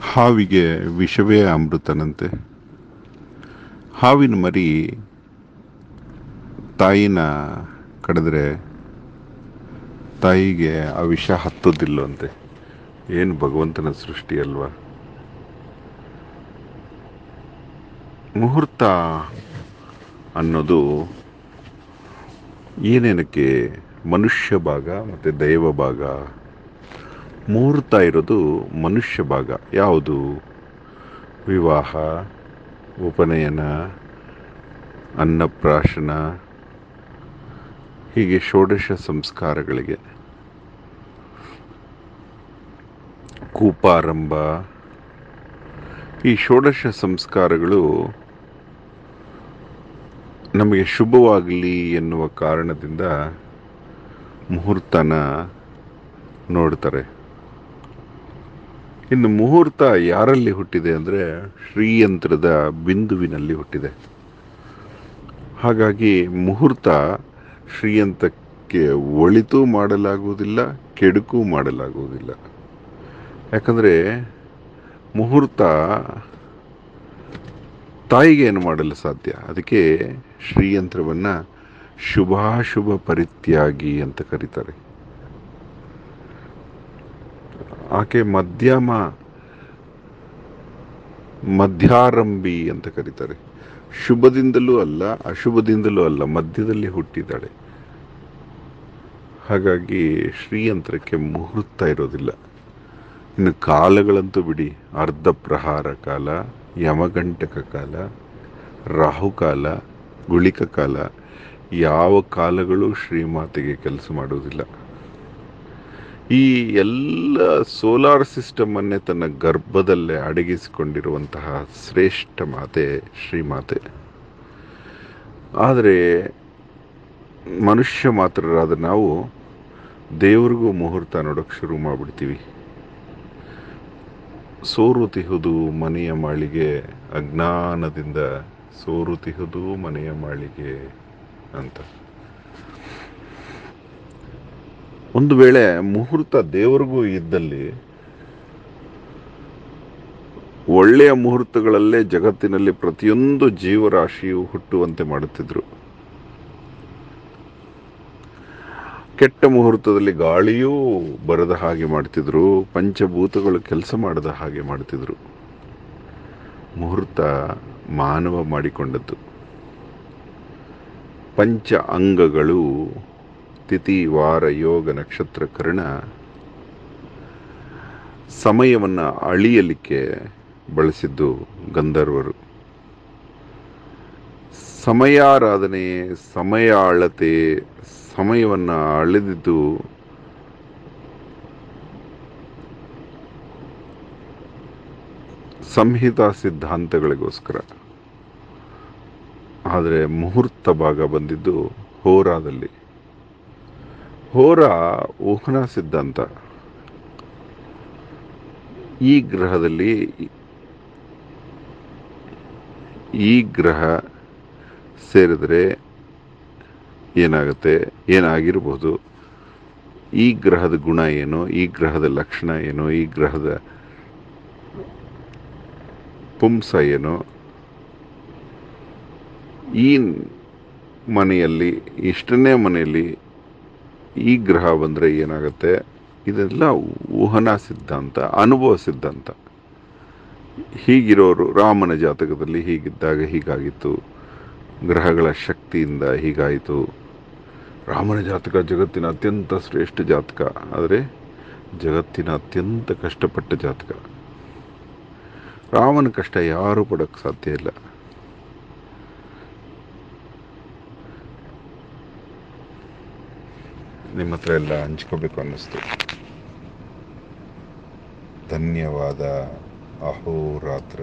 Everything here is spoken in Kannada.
ಹಾವಿಗೆ ವಿಷವೇ ಅಮೃತನಂತೆ. ಹಾವಿನ ಮರಿ ತಾಯಿನ ಕಡಿದ್ರೆ ತಾಯಿಗೆ ಆ ವಿಷ ಹತ್ತೋದಿಲ್ಲವಂತೆ. ಏನು ಭಗವಂತನ ಸೃಷ್ಟಿ ಅಲ್ವಾ. ಮುಹೂರ್ತ ಅನ್ನೋದು ಏನೇನಕ್ಕೆ ಮನುಷ್ಯ ಭಾಗ ಮತ್ತು ದೈವ ಭಾಗ. ಮುಹೂರ್ತ ಇರೋದು ಮನುಷ್ಯ ಭಾಗ. ಯಾವುದು? ವಿವಾಹ, ಉಪನಯನ, ಅನ್ನಪ್ರಾಶನ, ಹೀಗೆ ಷೋಡಶ ಸಂಸ್ಕಾರಗಳಿಗೆ. ಕೂಪಾರಂಭ, ಈ ಷೋಡಶ ಸಂಸ್ಕಾರಗಳು ನಮಗೆ ಶುಭವಾಗಲಿ ಎನ್ನುವ ಕಾರಣದಿಂದ ಮುಹೂರ್ತನ ನೋಡ್ತಾರೆ. ಇನ್ನು ಮುಹೂರ್ತ ಯಾರಲ್ಲಿ ಹುಟ್ಟಿದೆ ಅಂದರೆ ಶ್ರೀಯಂತ್ರದ ಬಿಂದುವಿನಲ್ಲಿ ಹುಟ್ಟಿದೆ. ಹಾಗಾಗಿ ಮುಹೂರ್ತ ಶ್ರೀಯಂತ್ರಕ್ಕೆ ಒಳಿತು ಮಾಡಲಾಗುವುದಿಲ್ಲ, ಕೆಡುಕು ಮಾಡಲಾಗುವುದಿಲ್ಲ. ಯಾಕಂದರೆ ಮುಹೂರ್ತ ತಾಯಿಗೆ ಏನು ಮಾಡಲು ಸಾಧ್ಯ. ಅದಕ್ಕೆ ಶ್ರೀಯಂತ್ರವನ್ನು ಶುಭಾಶುಭ ಪರಿತ್ಯಾಗಿ ಅಂತ ಕರೀತಾರೆ. ಆಕೆ ಮಧ್ಯಾರಂಭಿ ಅಂತ ಕರೀತಾರೆ. ಶುಭದಿಂದಲೂ ಅಲ್ಲ, ಅಶುಭದಿಂದಲೂ ಅಲ್ಲ, ಮಧ್ಯದಲ್ಲಿ ಹುಟ್ಟಿದ್ದಾಳೆ. ಹಾಗಾಗಿ ಶ್ರೀಯಂತ್ರಕ್ಕೆ ಮುಹೂರ್ತ ಇರೋದಿಲ್ಲ. ಇನ್ನು ಕಾಲಗಳಂತೂ ಬಿಡಿ, ಅರ್ಧ ಪ್ರಹಾರ ಕಾಲ, ಯಮಗಂಟಕ ಕಾಲ, ರಾಹುಕಾಲ, ಗುಳಿಕ ಕಾಲ, ಯಾವ ಕಾಲಗಳು ಶ್ರೀಮಾತೆಗೆ ಕೆಲಸ ಮಾಡುವುದಿಲ್ಲ. ಈ ಎಲ್ಲ ಸೋಲಾರ್ ಸಿಸ್ಟಮನ್ನೇ ತನ್ನ ಗರ್ಭದಲ್ಲೇ ಅಡಗಿಸಿಕೊಂಡಿರುವಂತಹ ಶ್ರೇಷ್ಠ ಮಾತೆ ಶ್ರೀಮಾತೆ. ಆದರೆ ಮನುಷ್ಯ ಮಾತ್ರರಾದ ನಾವು ದೇವ್ರಿಗೂ ಮುಹೂರ್ತ ನೋಡೋಕೆ ಶುರು ಮಾಡಿಬಿಡ್ತೀವಿ. ಸೋರುತಿಹುದು ಮನೆಯ ಮಾಳಿಗೆ, ಅಜ್ಞಾನದಿಂದ ಸೋರುತಿಹುದು ಮನೆಯ ಮಾಳಿಗೆ ಅಂತ. ಒಂದು ವೇಳೆ ಮುಹೂರ್ತ ದೇವರಿಗೂ ಇದ್ದಲ್ಲಿ ಒಳ್ಳೆಯ ಮುಹೂರ್ತಗಳಲ್ಲೇ ಜಗತ್ತಿನಲ್ಲಿ ಪ್ರತಿಯೊಂದು ಜೀವರಾಶಿಯು ಹುಟ್ಟುವಂತೆ ಮಾಡುತ್ತಿದ್ರು. ಕೆಟ್ಟ ಮುಹೂರ್ತದಲ್ಲಿ ಗಾಳಿಯೂ ಬರದ ಹಾಗೆ ಮಾಡ್ತಿದ್ರು, ಪಂಚಭೂತಗಳು ಕೆಲಸ ಮಾಡದ ಹಾಗೆ ಮಾಡ್ತಿದ್ರು. ಮುಹೂರ್ತ ಮಾನವ ಮಾಡಿಕೊಂಡದ್ದು. ಪಂಚ ಅಂಗಗಳು ತಿಥಿ, ವಾರ, ಯೋಗ, ನಕ್ಷತ್ರ, ಕರ್ಣ ಸಮಯವನ್ನು ಅಳಿಯಲಿಕ್ಕೆ ಬಳಸಿದ್ದು ಗಂಧರ್ವರು. ಸಮಯಾರಾಧನೆ, ಸಮಯ ಅಳತೆ, ಸಮಯವನ್ನು ಅಳೆದಿದ್ದು ಸಂಹಿತಾ ಸಿದ್ಧಾಂತಗಳಿಗೋಸ್ಕರ. ಆದರೆ ಮುಹೂರ್ತ ಭಾಗ ಬಂದಿದ್ದು ಹೋರಾದಲ್ಲಿ. ಹೋರ ಊಹನಾ ಸಿದ್ಧಾಂತ. ಈ ಗ್ರಹದಲ್ಲಿ ಈ ಗ್ರಹ ಸೇರಿದ್ರೆ ಏನಾಗುತ್ತೆ, ಏನಾಗಿರ್ಬೋದು, ಈ ಗ್ರಹದ ಗುಣ ಏನು, ಈ ಗ್ರಹದ ಲಕ್ಷಣ ಏನು, ಈ ಗ್ರಹದ ಪುಂಸ ಏನು, ಈ ಮನೆಯಲ್ಲಿ, ಇಷ್ಟನೇ ಮನೆಯಲ್ಲಿ ಈ ಗ್ರಹ ಬಂದರೆ ಏನಾಗುತ್ತೆ, ಇದೆಲ್ಲ ಊಹನಾ ಸಿದ್ಧಾಂತ, ಅನುಭವ ಸಿದ್ಧಾಂತ. ಹೀಗಿರೋರು ರಾಮನ ಜಾತಕದಲ್ಲಿ ಹೀಗಿದ್ದಾಗ ಹೀಗಾಗಿತ್ತು, ಗ್ರಹಗಳ ಶಕ್ತಿಯಿಂದ ಹೀಗಾಯಿತು. ರಾಮನ ಜಾತಕ ಜಗತ್ತಿನ ಅತ್ಯಂತ ಶ್ರೇಷ್ಠ ಜಾತಕ, ಆದರೆ ಜಗತ್ತಿನ ಅತ್ಯಂತ ಕಷ್ಟಪಟ್ಟ ಜಾತಕ. ರಾಮನ ಕಷ್ಟ ಯಾರೂ ಪಡೋಕ್ಕೆ ಸಾಧ್ಯ ಇಲ್ಲ. ನಿಮ್ಮ ಹತ್ರ ಎಲ್ಲ ಹಂಚ್ಕೋಬೇಕು ಅನ್ನಿಸ್ತು. ಧನ್ಯವಾದ. ಅಹೋರಾತ್ರ.